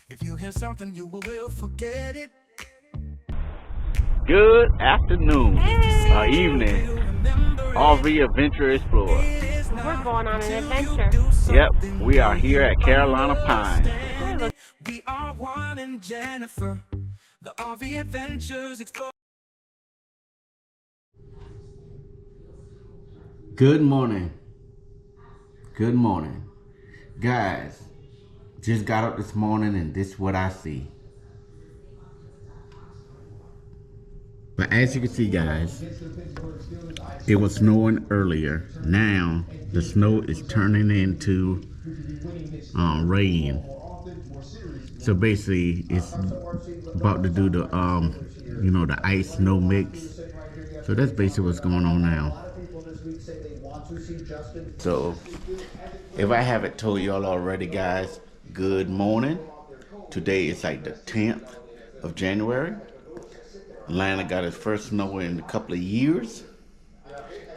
If you hear something, you will forget it. Good afternoon, evening, RV Adventure Explorer. We're going on an adventure. Yep, we are here at Carolina Pines. We are Juan and Jennifer, the RV Adventures Explorer. Good morning. Good morning. Guys, just got up this morning and this is what I see. But as you can see, guys, it was snowing earlier. Now the snow is turning into rain. So basically, it's about to do the the ice snow mix. So that's basically what's going on now. So if I haven't told y'all already, guys, good morning. Today is like the 10th of January. Atlanta got its first snow in a couple of years.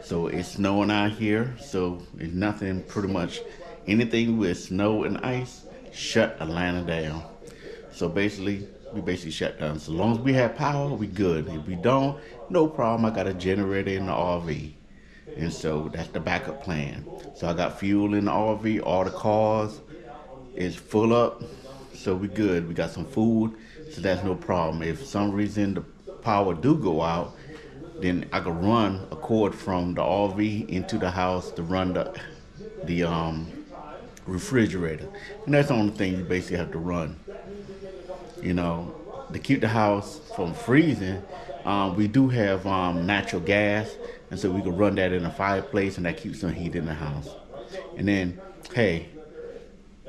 So it's snowing out here. So it's nothing, pretty much anything with snow and ice, shut Atlanta down. So basically, we basically shut down. So long as we have power, we good. If we don't, no problem. I got a generator in the RV. And so that's the backup plan. So I got fuel in the RV, all the cars is full up. So we good. We got some food, so that's no problem. If for some reason the power do go out, then I could run a cord from the RV into the house to run the refrigerator. And that's the only thing you basically have to run. To keep the house from freezing, we do have natural gas, and so we can run that in a fireplace, and that keeps some heat in the house. And then, hey,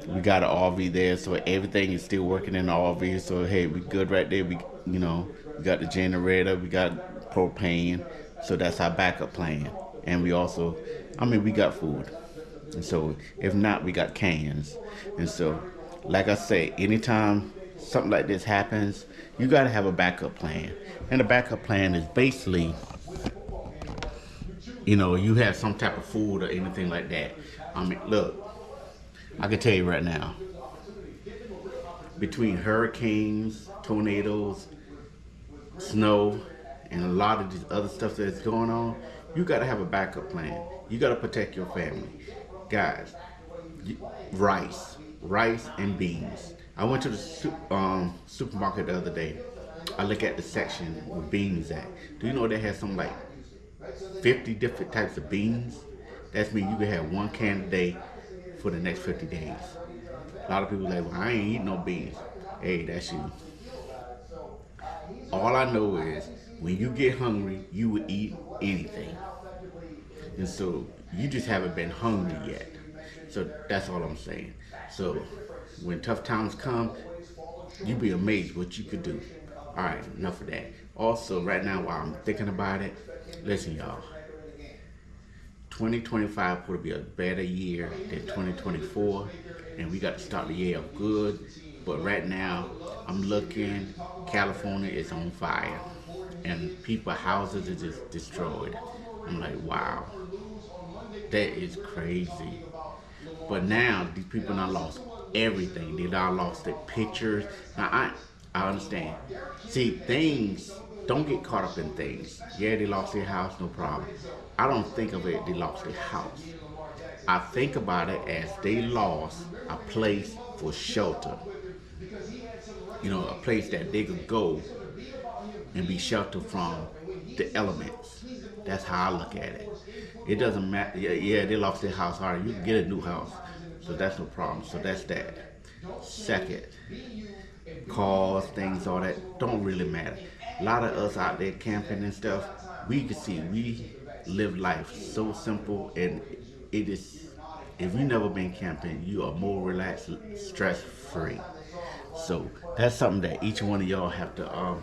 we got an RV there, so everything is still working in the RV. So hey, we good right there. We got the generator, we got propane, so that's our backup plan. And we also, we got food. And so if not, we got cans. And so, like I say, anytime something like this happens, you got to have a backup plan. And the backup plan is basically, you have some type of food or anything like that. Look, I can tell you right now, between hurricanes, tornadoes, snow, and a lot of this other stuff that's going on, you got to have a backup plan. You got to protect your family. Guys, rice and beans. I went to the supermarket the other day. I look at the section where beans at. Do you know they have some like 50 different types of beans? That means you can have one can a day for the next 50 days. A lot of people like, well, I ain't eating no beans. Hey, that's you. All I know is when you get hungry, you will eat anything. And so you just haven't been hungry yet. So that's all I'm saying. So when tough times come, you be amazed what you could do. All right, enough of that. Also, right now while I'm thinking about it, listen, y'all. 2025 will be a better year than 2024, and we got to start the year off good. But right now, I'm looking, California is on fire, and people's houses are just destroyed. I'm like, wow, that is crazy. But now these people now lost everything. They now lost their pictures. Now I understand. See, things, don't get caught up in things. Yeah, they lost their house, no problem. I don't think of it they lost their house. I think about it as they lost a place for shelter. A place that they could go and be sheltered from the elements. That's how I look at it. It doesn't matter. Yeah, they lost their house. All right, you can get a new house. So that's no problem. So that's that. Second, cars, things, all that don't really matter. A lot of us out there camping and stuff, we can see we live life so simple, and it is. If you've never been camping, you are more relaxed, stress free. So that's something that each one of y'all have to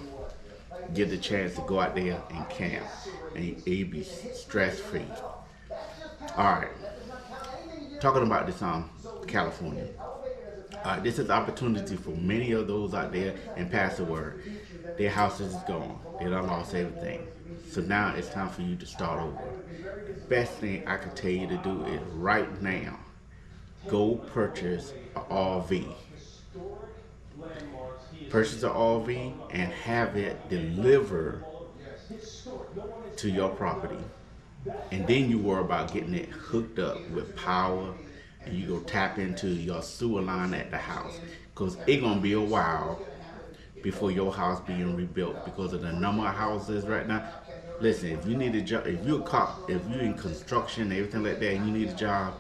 get the chance to go out there and camp, and you be stress free. All right, talking about this California. This is opportunity for many of those out there and pass the word. Their houses is gone. They done lost everything. So now it's time for you to start over. The best thing I can tell you to do is right now, go purchase an RV. purchase an RV and have it delivered to your property. And then you worry about getting it hooked up with power, and you go tap into your sewer line at the house, because it's gonna be a while before your house being rebuilt because of the number of houses right now. Listen, if you need a job, if you're a cop, if you're in construction, everything like that, and you need a job,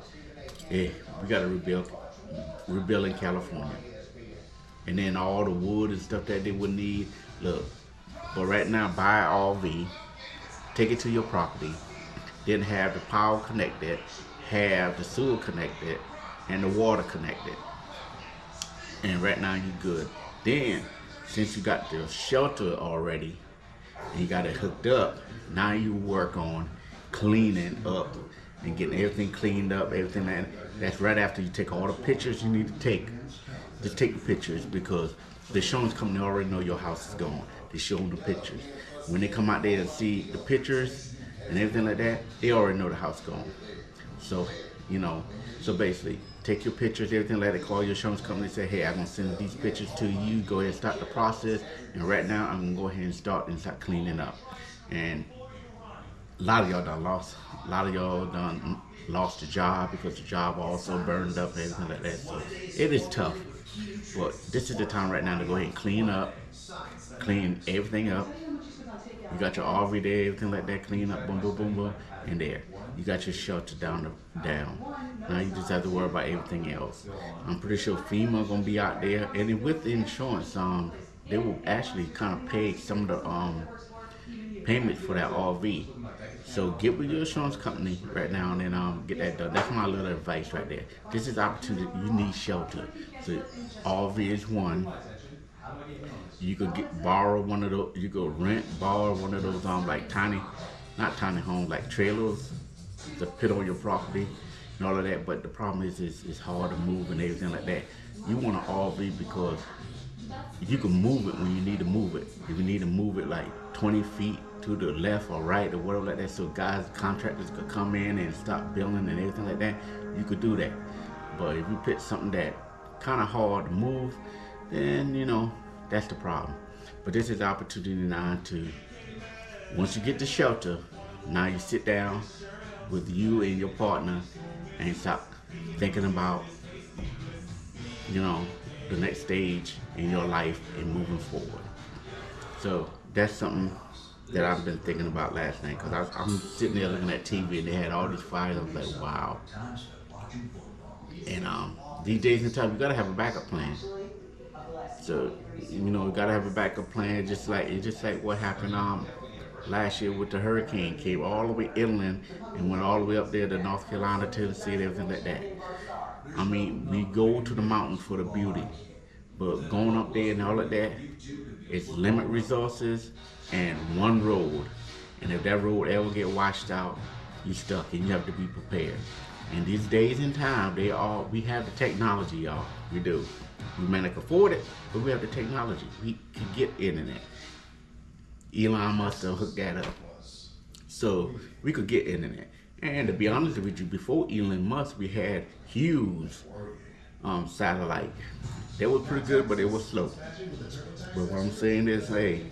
we gotta rebuild in California. And then all the wood and stuff that they would need. Look, but right now, buy an RV, take it to your property, then have the power connected, have the sewer connected, and the water connected. And right now you're good. Then, since you got the shelter already, and you got it hooked up, now you work on cleaning up and getting everything cleaned up, everything that's right after you take all the pictures you need to take. Just take the pictures, because the insurance company already know your house is gone. They show them the pictures. When they come out there and see the pictures and everything like that, they already know the house gone. So, so basically, take your pictures, everything like that, call your insurance company and say, hey, I'm gonna send these pictures to you, go ahead and start the process, and right now I'm gonna go ahead and start cleaning up. And a lot of y'all done lost the job because the job also burned up and everything like that. So it is tough. But this is the time right now to go ahead and clean everything up. You got your RV there, everything like that, clean up, boom, boom, boom, boom, and there. You got your shelter down. Now you just have to worry about everything else. I'm pretty sure FEMA gonna be out there, and then with the insurance, they will actually kind of pay some of the payment for that RV. So get with your insurance company right now and then get that done. That's my little advice right there. This is opportunity. You need shelter. So RV is one. You could borrow one of those. You could borrow one of those like not tiny homes, like trailers to put on your property and all of that. But the problem is it's hard to move and everything like that. You want an RV because you can move it when you need to move it. If you need to move it like 20 feet to the left or right or whatever like that, so contractors could come in and start building and everything like that, you could do that. But if you pick something that kind of hard to move, then that's the problem. But this is the opportunity now to, once you get the shelter, now you sit down with you and your partner and stop thinking about the next stage in your life and moving forward. So that's something that I've been thinking about last night, because I'm sitting there looking at TV and they had all these fires. I was like, wow. And these days and time, you gotta have a backup plan. So you gotta have a backup plan, just like what happened last year with the hurricane. Came all the way inland and went all the way up there to North Carolina, Tennessee, and everything like that. I mean, we go to the mountains for the beauty, but going up there and all of that, it's limited resources and one road. And if that road ever get washed out, you're stuck and you have to be prepared. And these days and time, we have the technology, y'all. We do. We may not afford it, but we have the technology. We can get internet. Elon Musk hooked that up. So we could get internet. And to be honest with you, before Elon Musk, we had huge satellite. They were pretty good, but they were slow. But what I'm saying is, hey,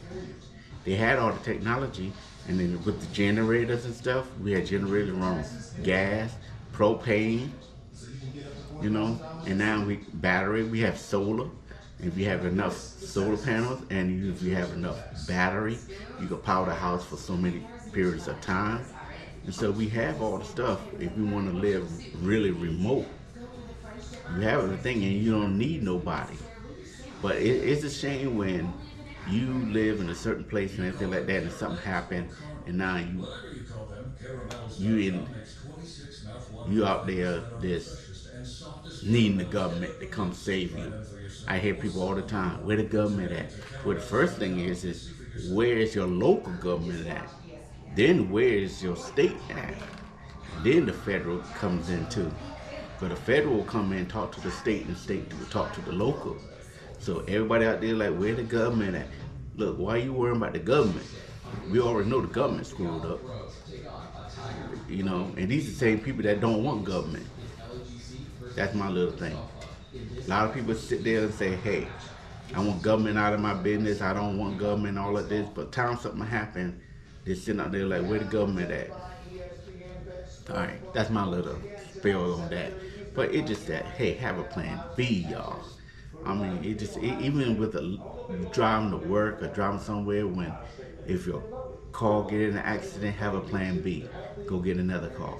they had all the technology, and then with the generators and stuff, we had generators run gas, propane, and now we have solar. If you have enough solar panels and if you have enough battery, you can power the house for so many periods of time. And so we have all the stuff. If you want to live really remote, you have everything and you don't need nobody. But it's a shame when you live in a certain place and everything like that, and something happened, and now you out there just needing the government to come save you. I hear people all the time, where the government at? Well, the first thing is where is your local government at? Then where is your state at? Then the federal comes in too. Because the federal will come in and talk to the state, and the state will talk to the local. So everybody out there like, where the government at? Look, why are you worrying about the government? We already know the government screwed up. And these are the same people that don't want government. That's my little thing. A lot of people sit there and say, hey, I want government out of my business. I don't want government, all of this. But time something happen, they're sitting out there like, where the government at? All right, that's my little spiel on that. But it just that, hey, have a plan B, y'all. I mean, even with driving to work or driving somewhere, when if your car get in an accident, have a plan B. Go get another car,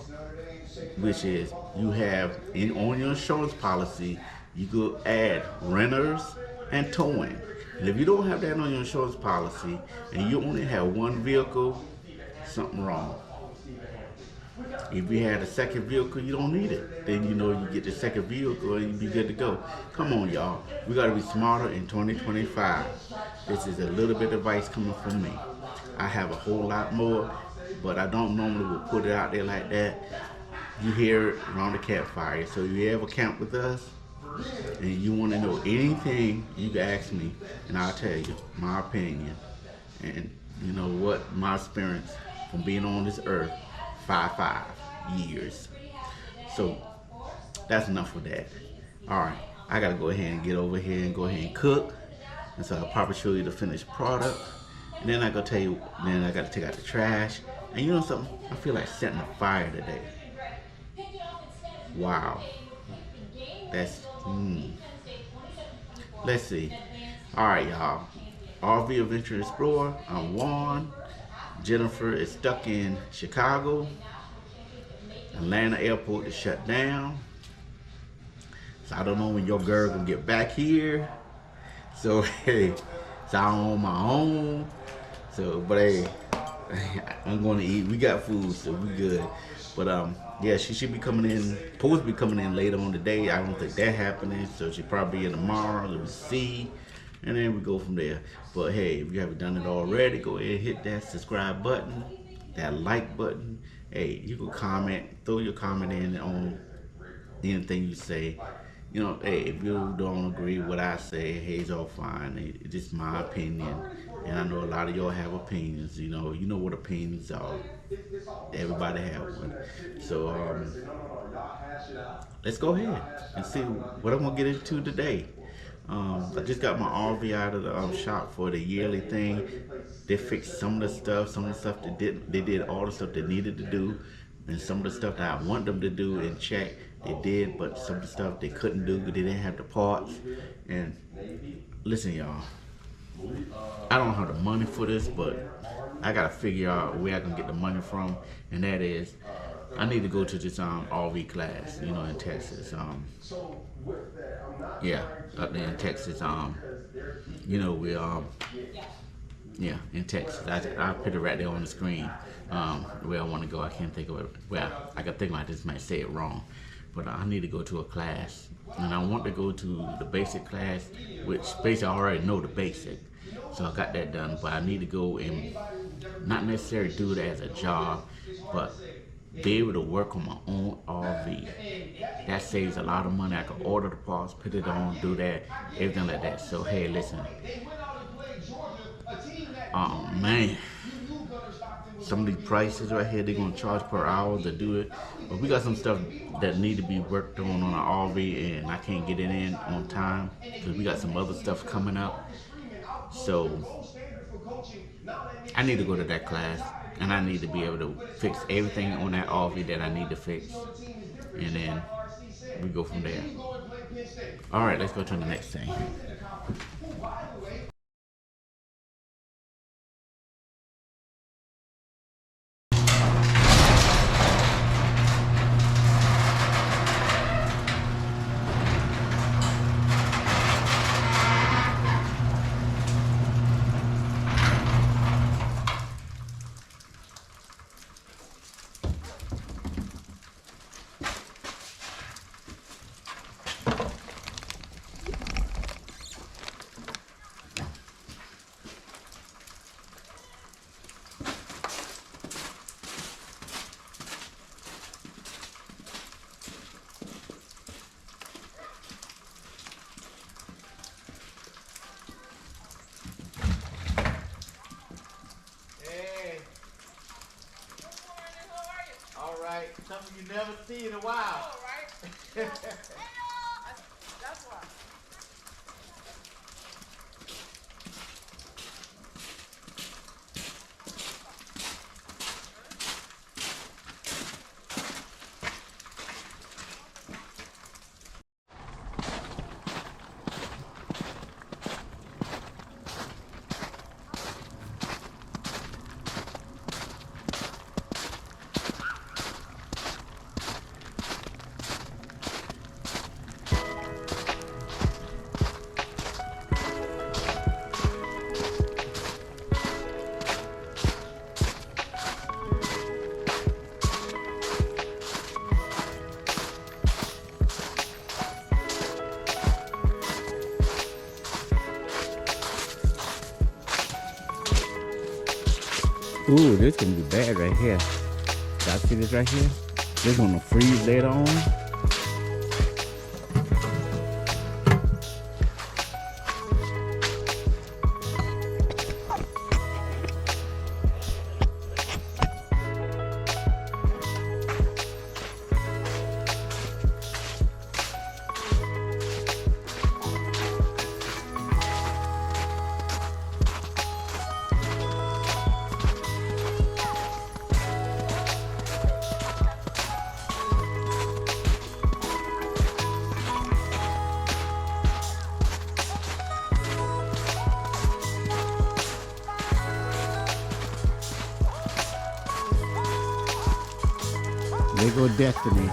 which is you have on your insurance policy, you could add renters and towing. And if you don't have that on your insurance policy and you only have one vehicle, something wrong. If you had a second vehicle, you don't need it. Then you know you get the second vehicle and you be good to go. Come on, y'all. We got to be smarter in 2025. This is a little bit of advice coming from me. I have a whole lot more, but I don't normally will put it out there like that. You hear it around the campfire. So if you ever camp with us and you want to know anything, you can ask me and I'll tell you my opinion. And you know what, my experience from being on this earth 5 years. So that's enough of that. Alright, I gotta go ahead and get over here and go ahead and cook. And so I'll probably show you the finished product. And then I gotta tell you, then I gotta take out the trash. And you know something? I feel like setting a fire today. Wow. That's Let's see. Alright, y'all. RV Adventure Explorer, I'm Juan. Jennifer is stuck in Chicago. Atlanta airport is shut down. So I don't know when your girl gonna get back here. So hey, so I'm on my own. So but hey, I'm gonna eat. We got food, so we good. But yeah, she should be coming in, supposed to be coming in later on today. I don't think that happening, so she'll probably be in tomorrow. Let me see. And then we go from there. But hey, if you haven't done it already, go ahead and hit that subscribe button, that like button. Hey, you can comment, throw your comment in on anything you say. You know, hey, if you don't agree with what I say, hey, it's all fine. It's just my opinion. And I know a lot of y'all have opinions. You know what opinions are. Everybody have one. So let's go ahead and see what I'm gonna get into today. I just got my RV out of the shop for the yearly thing. They fixed some of the stuff they did all the stuff they needed to do, and some of the stuff that I want them to do and check, they did, but some of the stuff they couldn't do, they didn't have the parts. And listen, y'all, I don't have the money for this, but I gotta figure out where I can get the money from, and that is, I need to go to this RV class, in Texas. Yeah, up there in Texas. Yeah, in Texas. I put it right there on the screen. Where I want to go, I can't think of it. Well, I can think like this might say it wrong, but I need to go to a class, and I want to go to the basic class, which basically I already know the basic, so I got that done. But I need to go and not necessarily do it as a job, but be able to work on my own RV. That saves a lot of money. I can order the parts, put it on, do that, everything like that. So hey, listen. Oh man, some of these prices right here, they're gonna charge per hour to do it. But we got some stuff that need to be worked on our RV, and I can't get it in on time because we got some other stuff coming up. So I need to go to that class, and I need to be able to fix everything on that RV that I need to fix, and then we go from there. All right, let's go to the next thing. Something you never see in a while. Oh, right? Hello. That's why. Ooh, this can be bad right here. Y'all see this right here? This gonna freeze later on. There go Destiny.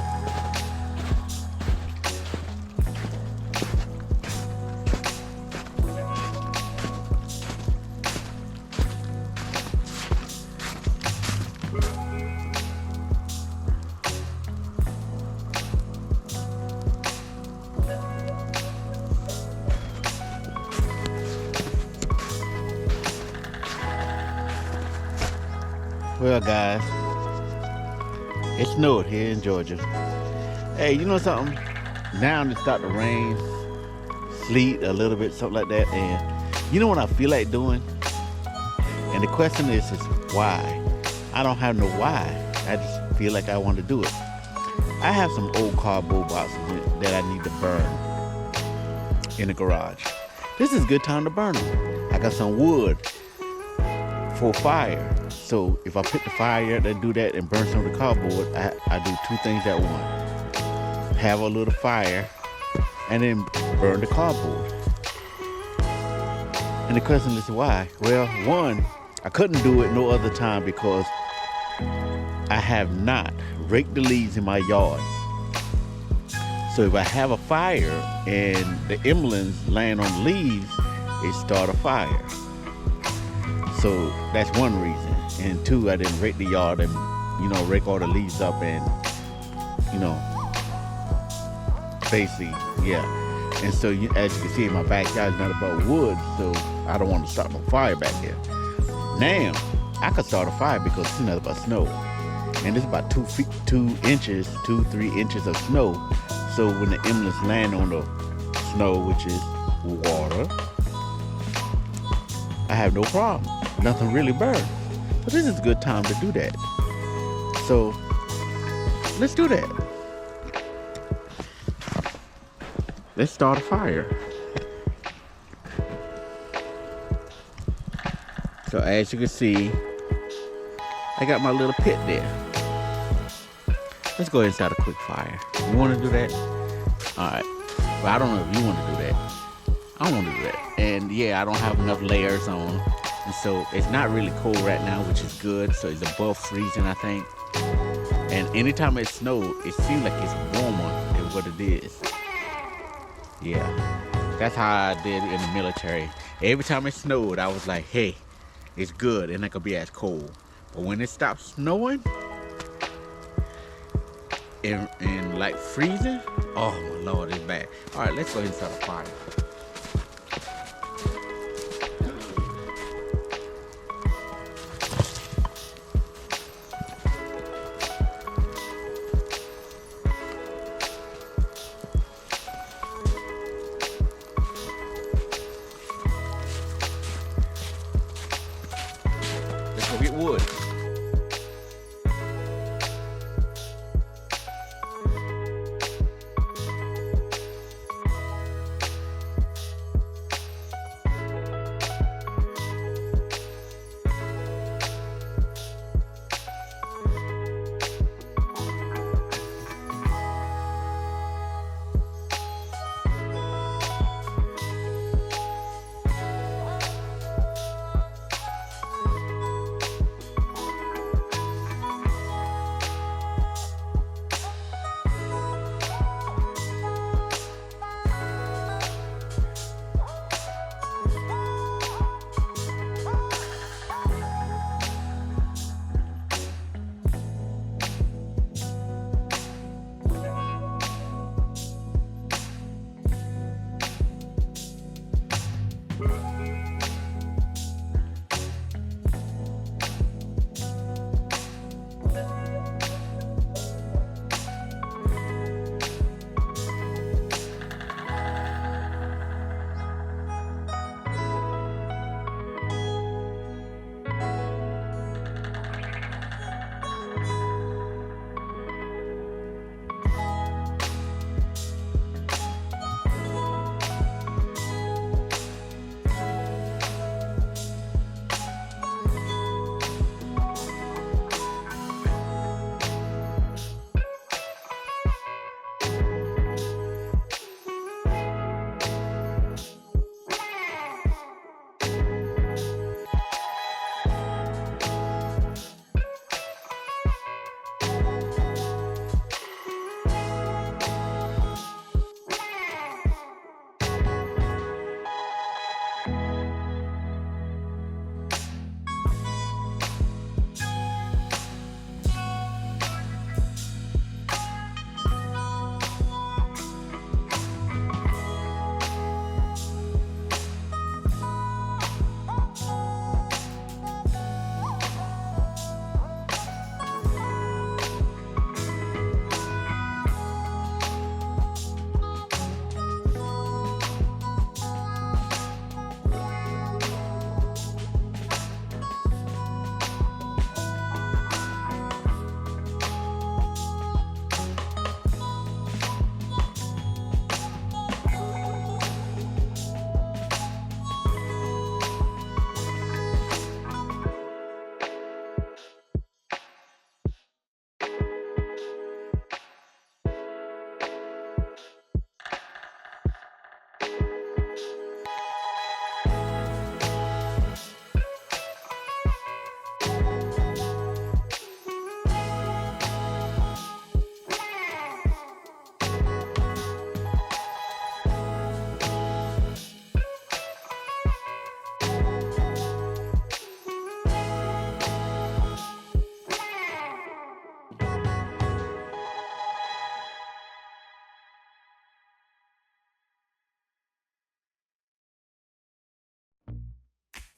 Well, guys, it snowed here in Georgia. Hey, you know something? Now it's starting to rain, sleet a little bit, something like that. And you know what I feel like doing? And the question is why? I don't have no why. I just feel like I want to do it. I have some old cardboard boxes that I need to burn in the garage. This is a good time to burn them. I got some wood for fire. So if I put the fire to do that and burn some of the cardboard, I do two things at once. Have a little fire and then burn the cardboard. And the question is why? Well, one, I couldn't do it no other time because I have not raked the leaves in my yard. So if I have a fire and the emblings land on the leaves, it start a fire. So that's one reason. And two, I didn't rake the yard and, rake all the leaves up and, basically, yeah. And so as you can see, my backyard is not about wood, so I don't want to start no fire back here. Now, I could start a fire because it's not about snow. And it's about 2 3 inches of snow. So when the emblems land on the snow, which is water, I have no problem. Nothing really burns. But this is a good time to do that. So let's do that. Let's start a fire. So as you can see, I got my little pit there. Let's go ahead and start a quick fire. You want to do that? All right. Well, I don't know if you want to do that. I don't want to do that. And yeah, I don't have enough layers on. And so it's not really cold right now, which is good. So it's above freezing, I think. And anytime it snows, it seems like it's warmer than what it is. Yeah, that's how I did in the military. Every time it snowed, I was like, hey, it's good. It's not gonna be as cold. But when it stops snowing and like freezing, oh my Lord, it's bad. All right, let's go ahead and start a fire. Get wood.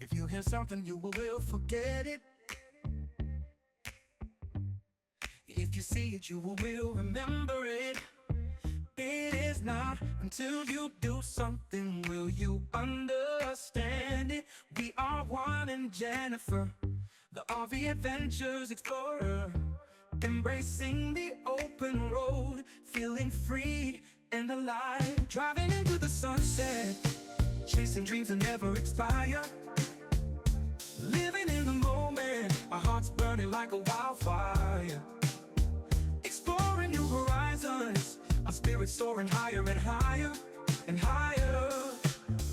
If you hear something, you will forget it. If you see it, you will remember it. It is not until you do something will you understand it. We are Juan and Jennifer, the RV Adventures Explorer, embracing the open road, feeling free and alive, driving into the sunset, chasing dreams that never expire, living in the moment, our hearts burning like a wildfire, exploring new horizons, our spirits soaring higher and higher and higher.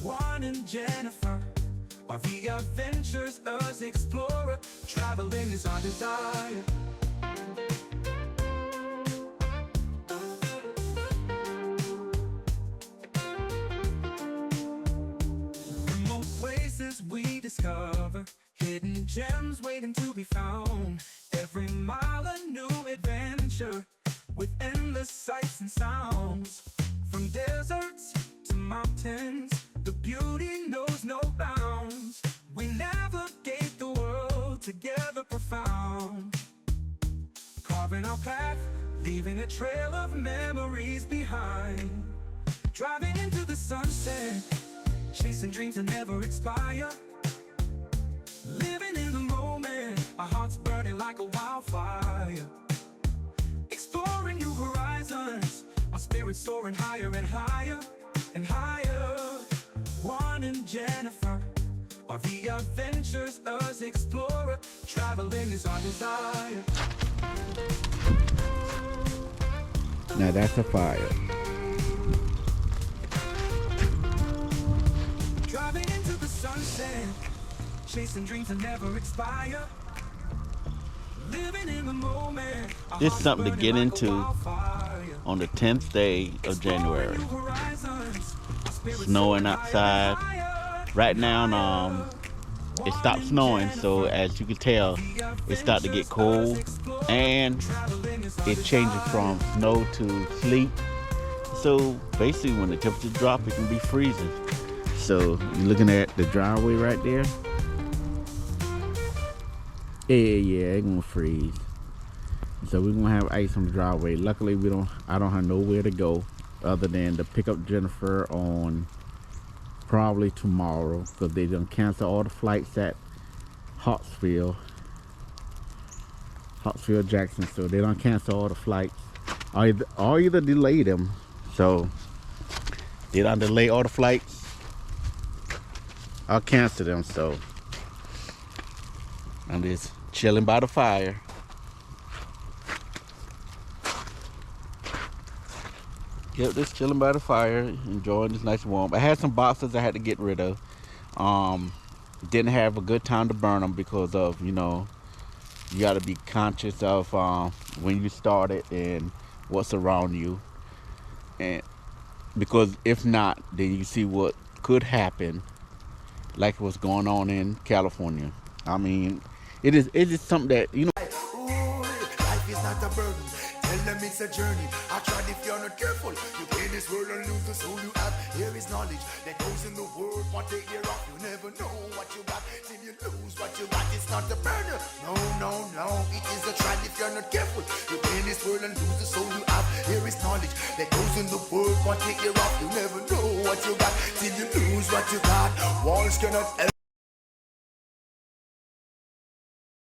Juan and Jennifer, RV Adventures, us explorer, traveling is our desire. Remote places we discover, hidden gems waiting to be found. Every mile a new adventure, with endless sights and sounds. From deserts to mountains, the beauty knows no bounds. We navigate the world together profound, carving our path, leaving a trail of memories behind. Driving into the sunset, chasing dreams that never expire, living in the moment, our hearts burning like a wildfire, exploring new horizons, our spirits soaring higher and higher and higher. Juan and Jennifer, RV Adventures, us explorer, traveling is our desire. Now that's a fire. Driving into the sunset, chasing dreams that never expire, living in the moment. This is something to get into on the 10th day of January. Snowing outside. Right now, it stopped snowing, so as you can tell, it started to get cold, and it changes from snow to sleet. So basically, when the temperature drops, it can be freezing. So you're looking at the driveway right there. Yeah, it's gonna freeze. So we're gonna have ice on the driveway. Luckily, I don't have nowhere to go other than to pick up Jennifer on probably tomorrow, because they done cancel all the flights at Hartsfield, Jackson. So they don't cancel all the flights, or either delay them. So they don't delay all the flights, I'll cancel them. So I'm just chilling by the fire. Yep, just chilling by the fire, enjoying this nice warm. I had some boxes I had to get rid of. Didn't have a good time to burn them because of, you got to be conscious of when you start it and what's around you. And because if not, then you see what could happen, like what's going on in California. I mean, it's just something that, Life is not a burden. Tell them it's a journey. I tried if you're not careful. You play this world and lose the soul you have. Here is knowledge that goes in the world. What take care of? You never know what you got till you lose what you got. It's not a burden. No. It is a trial if you're not careful. You play this world and lose the soul you have. Here is knowledge that goes in the world. What take care of? You never know what you got till you lose what you got. Walls cannot help.